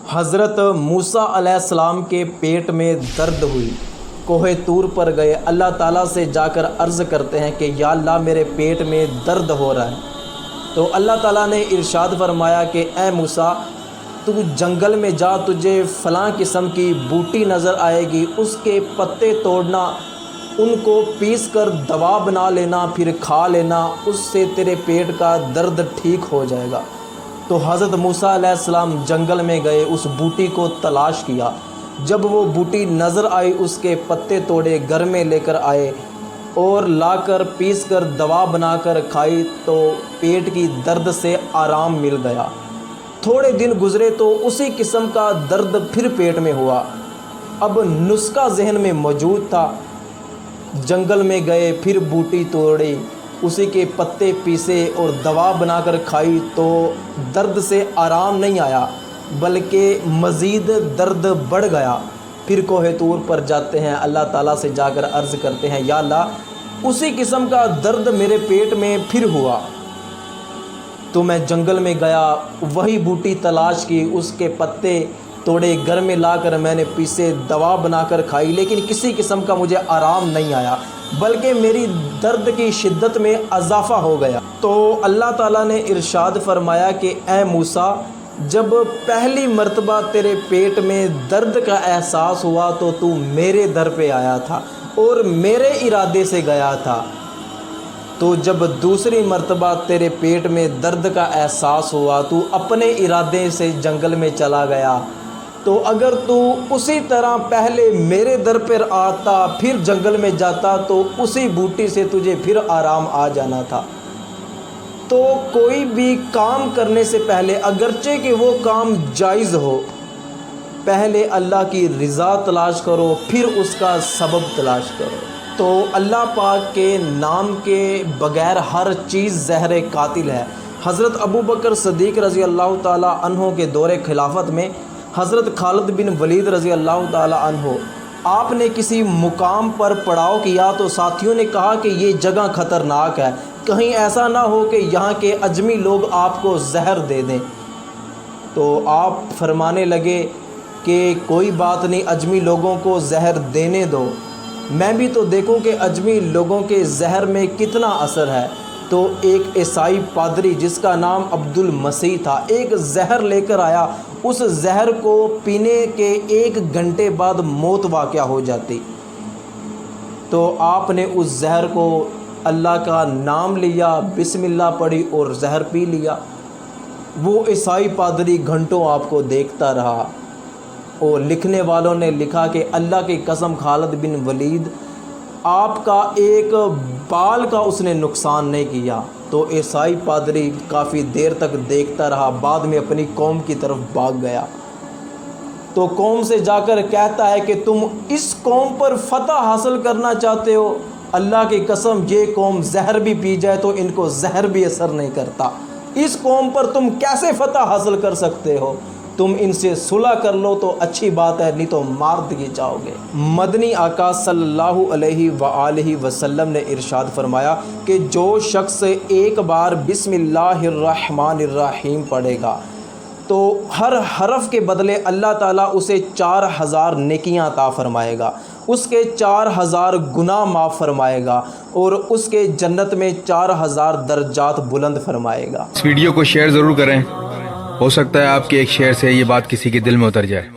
حضرت موسیٰ علیہ السلام کے پیٹ میں درد ہوئی، کوہ طور پر گئے، اللہ تعالیٰ سے جا کر عرض کرتے ہیں کہ یا اللہ میرے پیٹ میں درد ہو رہا ہے۔ تو اللہ تعالیٰ نے ارشاد فرمایا کہ اے موسیٰ تو جنگل میں جا، تجھے فلاں قسم کی بوٹی نظر آئے گی، اس کے پتے توڑنا، ان کو پیس کر دوا بنا لینا، پھر کھا لینا، اس سے تیرے پیٹ کا درد ٹھیک ہو جائے گا۔ تو حضرت موسیٰ علیہ السلام جنگل میں گئے، اس بوٹی کو تلاش کیا، جب وہ بوٹی نظر آئی اس کے پتے توڑے، گھر میں لے کر آئے اور لا کر پیس کر دوا بنا کر کھائی تو پیٹ کی درد سے آرام مل گیا۔ تھوڑے دن گزرے تو اسی قسم کا درد پھر پیٹ میں ہوا۔ اب نسخہ ذہن میں موجود تھا، جنگل میں گئے، پھر بوٹی توڑی، اسی کے پتے پیسے اور دوا بنا کر کھائی تو درد سے آرام نہیں آیا بلکہ مزید درد بڑھ گیا۔ پھر کوہ طور پر جاتے ہیں، اللہ تعالیٰ سے جا کر عرض کرتے ہیں یا اللہ اسی قسم کا درد میرے پیٹ میں پھر ہوا۔ تو میں جنگل میں گیا، وہی بوٹی تلاش کی، اس کے پتے توڑے، گھر میں لا کر میں نے پیسے، دوا بنا کر کھائی، لیکن کسی قسم کا مجھے آرام نہیں آیا بلکہ میری درد کی شدت میں اضافہ ہو گیا۔ تو اللہ تعالیٰ نے ارشاد فرمایا کہ اے موسیٰ جب پہلی مرتبہ تیرے پیٹ میں درد کا احساس ہوا تو تو میرے در پہ آیا تھا اور میرے ارادے سے گیا تھا، تو جب دوسری مرتبہ تیرے پیٹ میں درد کا احساس ہوا تو اپنے ارادے سے جنگل میں چلا گیا۔ تو اگر تو اسی طرح پہلے میرے در پر آتا پھر جنگل میں جاتا تو اسی بوٹی سے تجھے پھر آرام آ جانا تھا۔ تو کوئی بھی کام کرنے سے پہلے اگرچہ کہ وہ کام جائز ہو، پہلے اللہ کی رضا تلاش کرو، پھر اس کا سبب تلاش کرو۔ تو اللہ پاک کے نام کے بغیر ہر چیز زہر قاتل ہے۔ حضرت ابو بکر صدیق رضی اللہ تعالیٰ عنہ کے دور خلافت میں حضرت خالد بن ولید رضی اللہ تعالیٰ عنہ آپ نے کسی مقام پر پڑاؤ کیا تو ساتھیوں نے کہا کہ یہ جگہ خطرناک ہے، کہیں ایسا نہ ہو کہ یہاں کے اجمی لوگ آپ کو زہر دے دیں۔ تو آپ فرمانے لگے کہ کوئی بات نہیں، اجمی لوگوں کو زہر دینے دو، میں بھی تو دیکھوں کہ اجمی لوگوں کے زہر میں کتنا اثر ہے۔ تو ایک عیسائی پادری جس کا نام عبد المسیح تھا، ایک زہر لے کر آیا، اس زہر کو پینے کے 1 گھنٹے بعد موت واقع ہو جاتی۔ تو آپ نے اس زہر کو اللہ کا نام لیا، بسم اللہ پڑھی اور زہر پی لیا۔ وہ عیسائی پادری گھنٹوں آپ کو دیکھتا رہا اور لکھنے والوں نے لکھا کہ اللہ کی قسم خالد بن ولید آپ کا ایک بال کا اس نے نقصان نہیں کیا۔ تو عیسائی پادری کافی دیر تک دیکھتا رہا، بعد میں اپنی قوم کی طرف بھاگ گیا۔ تو قوم سے جا کر کہتا ہے کہ تم اس قوم پر فتح حاصل کرنا چاہتے ہو، اللہ کی قسم یہ قوم زہر بھی پی جائے تو ان کو زہر بھی اثر نہیں کرتا، اس قوم پر تم کیسے فتح حاصل کر سکتے ہو؟ تم ان سے صلح کر لو تو اچھی بات ہے، نہیں تو مار دیے جاؤ گے۔ مدنی آقا صلی اللہ علیہ وآلہ وسلم نے ارشاد فرمایا کہ جو شخص ایک بار بسم اللہ الرحمن الرحیم پڑھے گا تو ہر حرف کے بدلے اللہ تعالیٰ اسے 4000 نیکیاں عطا فرمائے گا، اس کے 4000 گناہ معاف فرمائے گا اور اس کے جنت میں 4000 درجات بلند فرمائے گا۔ اس ویڈیو کو شیئر ضرور کریں، ہو سکتا ہے آپ کے ایک شیئر سے یہ بات کسی کے دل میں اتر جائے۔